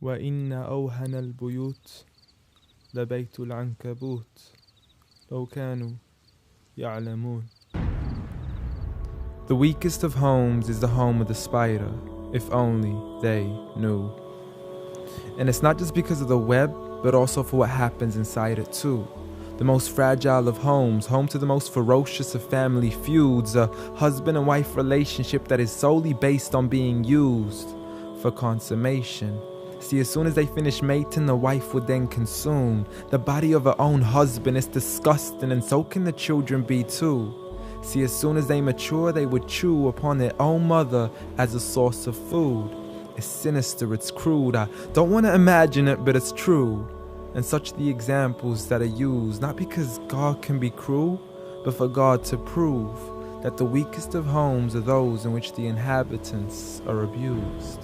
وإن أوهن البيوت لبيت العنكبوت لو كانوا يعلمون. The weakest of homes is the home of the spider, if only they knew. And it's not just because of the web, but also for what happens inside it too. The most fragile of homes, home to the most ferocious of family feuds, a husband and wife relationship that is solely based on being used for consummation. See, as soon as they finish mating, the wife would then consume the body of her own husband. It's disgusting, and so can the children be too. See, as soon as they mature, they would chew upon their own mother as a source of food. It's sinister, it's crude. I don't want to imagine it, but it's true. And such the examples that are used, not because God can be cruel, but for God to prove that the weakest of homes are those in which the inhabitants are abused.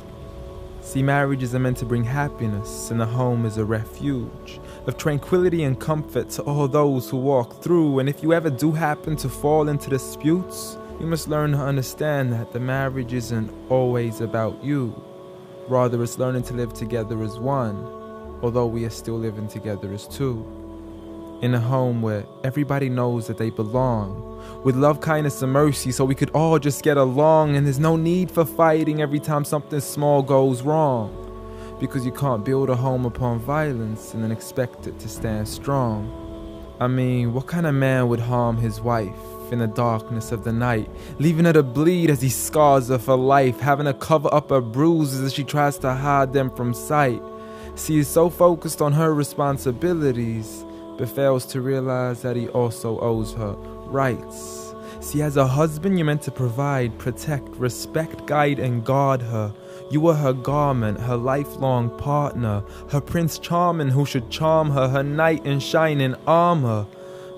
See, marriages are meant to bring happiness, and the home is a refuge of tranquility and comfort to all those who walk through. And if you ever do happen to fall into disputes, you must learn to understand that the marriage isn't always about you. Rather, it's learning to live together as one, although we are still living together as two. In a home where everybody knows that they belong, with love, kindness, and mercy, so we could all just get along, and there's no need for fighting every time something small goes wrong. Because you can't build a home upon violence and then expect it to stand strong. I mean, what kind of man would harm his wife in the darkness of the night, leaving her to bleed as he scars her for life, having to cover up her bruises as she tries to hide them from sight? See, he's so focused on her responsibilities, but fails to realize that he also owes her rights. See, as a husband, you're meant to provide, protect, respect, guide, and guard her. You are her garment, her lifelong partner, her Prince Charming who should charm her, her knight in shining armor.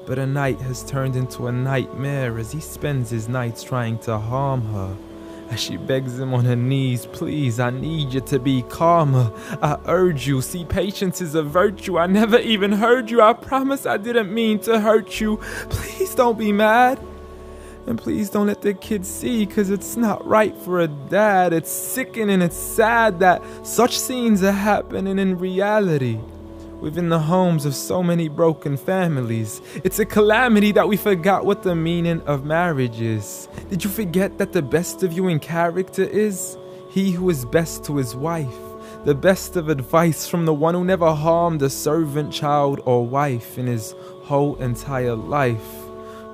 But a night has turned into a nightmare as he spends his nights trying to harm her. As she begs him on her knees, please, I need you to be calmer. I urge you, see, patience is a virtue. I never even heard you. I promise I didn't mean to hurt you. Please don't be mad. And please don't let the kids see, cause it's not right for a dad. It's sickening, it's sad that such scenes are happening in reality within the homes of so many broken families. It's a calamity that we forgot what the meaning of marriage is. Did you forget that the best of you in character is he who is best to his wife? The best of advice from the one who never harmed a servant, child, or wife in his whole entire life.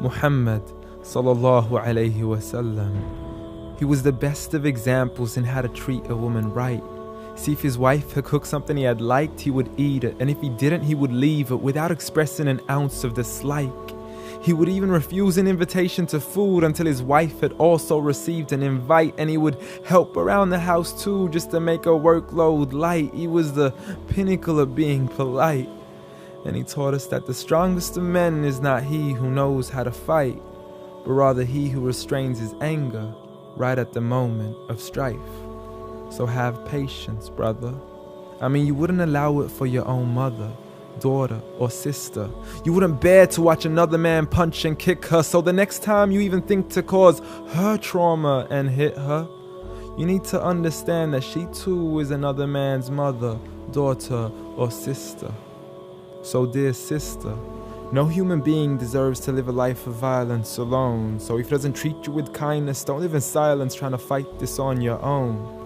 Muhammad sallallahu alayhi wasallam. He was the best of examples in how to treat a woman right. See, if his wife had cooked something he had liked, he would eat it, and if he didn't, he would leave it without expressing an ounce of dislike. He would even refuse an invitation to food until his wife had also received an invite, and he would help around the house too, just to make her workload light. He was the pinnacle of being polite. And he taught us that the strongest of men is not he who knows how to fight, but rather he who restrains his anger right at the moment of strife. So have patience, brother. I mean, you wouldn't allow it for your own mother, daughter, or sister. You wouldn't bear to watch another man punch and kick her, so the next time you even think to cause her trauma and hit her, you need to understand that she too is another man's mother, daughter, or sister. So dear sister, no human being deserves to live a life of violence alone. So if he doesn't treat you with kindness, don't live in silence trying to fight this on your own.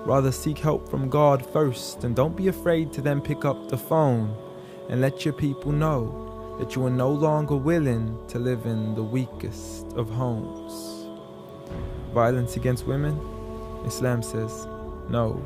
Rather seek help from God first, and don't be afraid to then pick up the phone and let your people know that you are no longer willing to live in the weakest of homes. Violence against women? Islam says no.